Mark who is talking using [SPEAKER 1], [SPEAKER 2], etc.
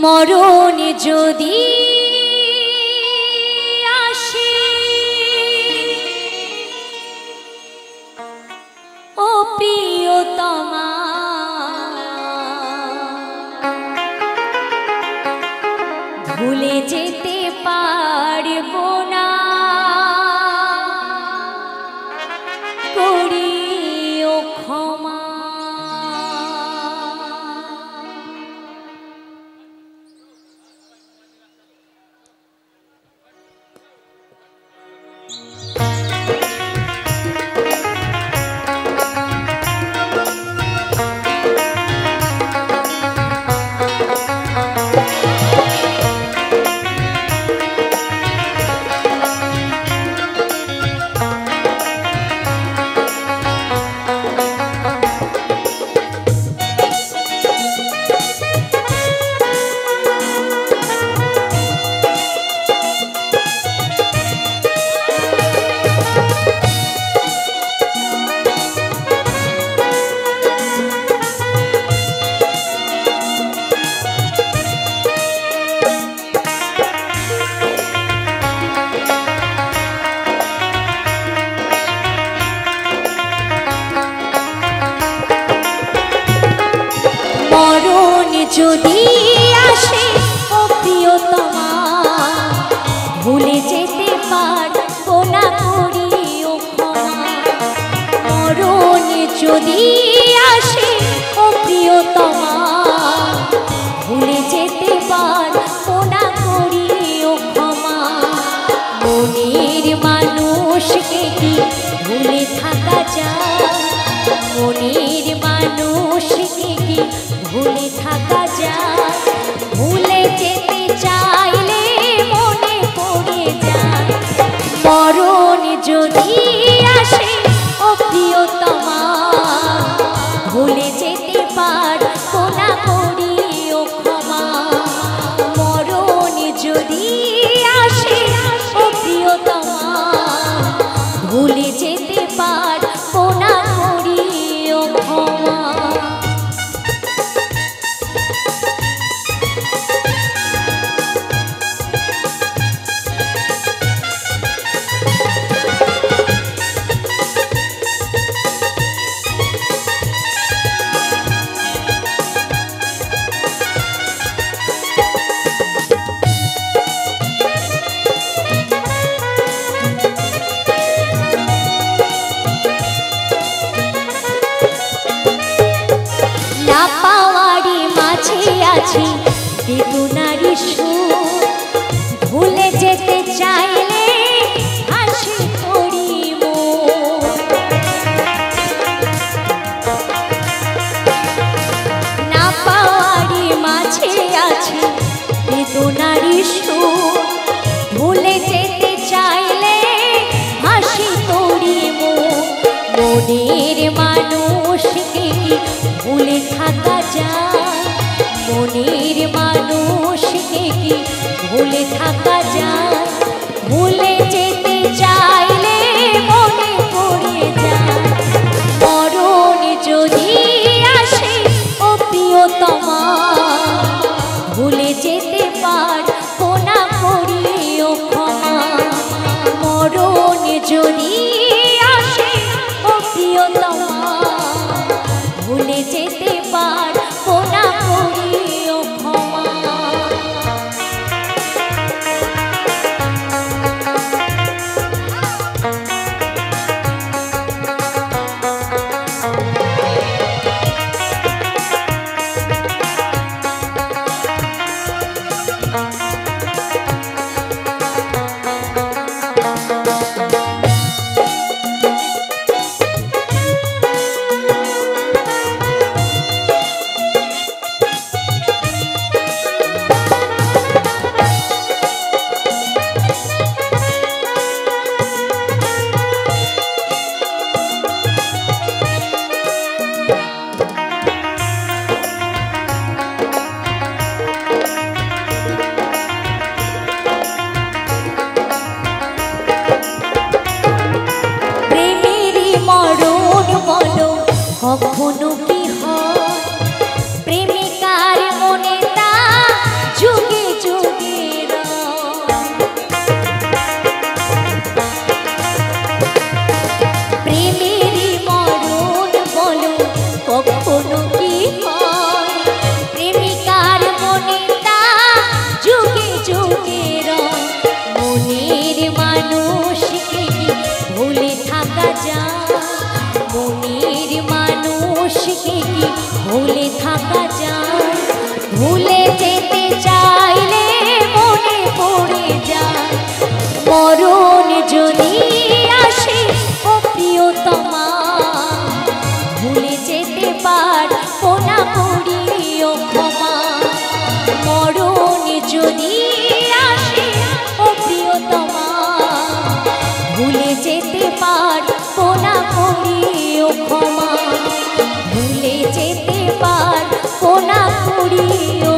[SPEAKER 1] মরণ যদি আসে ও প্রিয়তমা ভুলে যেতে পারবো না করিও ক্ষমা। যদি আসে ও প্রিয়তমা ভুলে যেতে পারবো না করিও ক্ষমা। মরণ যদি আসে ও প্রিয়তমা ভুলে যেতে পারবো না করিও ক্ষমা। মনের মানুষকে কি ভুলে থাকা যায়? মনের মানুষকে কি ভুলে থাকা যায়? ভুলে যেতে চাইলে মনে পড়ে যায়। মরণ যদি আসে ও প্রিয়তমা ভুলে যেতে পারবো না করিও ক্ষমা। মরণ যদি আসে ও প্রিয়তমা ভুলে যেতে পারবো না করিও ক্ষমা। আছি বেদনারি সুর ভুলে যেতে চাইলে হাসি করি মন। না পাওয়ারি মাঝে আছি বেদনারি সুর ভুলে যেতে চাইলে হাসি করি মন। মনের মানুষকে কি ভুলে থাকা যায়? মনের মানুষকে কি ভুলে থাকা যায়? ভুলে যেতে চাইলে মনে পড়ে যায়। মরণ যদি আসে ও প্রিয়তমা ভুলে যেতে পারবো না করিও ক্ষমা। মরণ যদি আসে ও প্রিয়তমা ভুলে যেতে পারবো না করিও ক্ষমা। কি ভুলে থাকা যায়? ভুলে যেতে চাইলে মনে পড়ে যায় মরণ যদি আসে ও প্রিয়তমা, ভুলে যেতে পারবো না করিও ক্ষমা। মরণ যদি আসে ও প্রিয়তমা, ভুলে যেতে পারবো না করিও ক্ষমা। ভুলে যেতে পারবো না করিও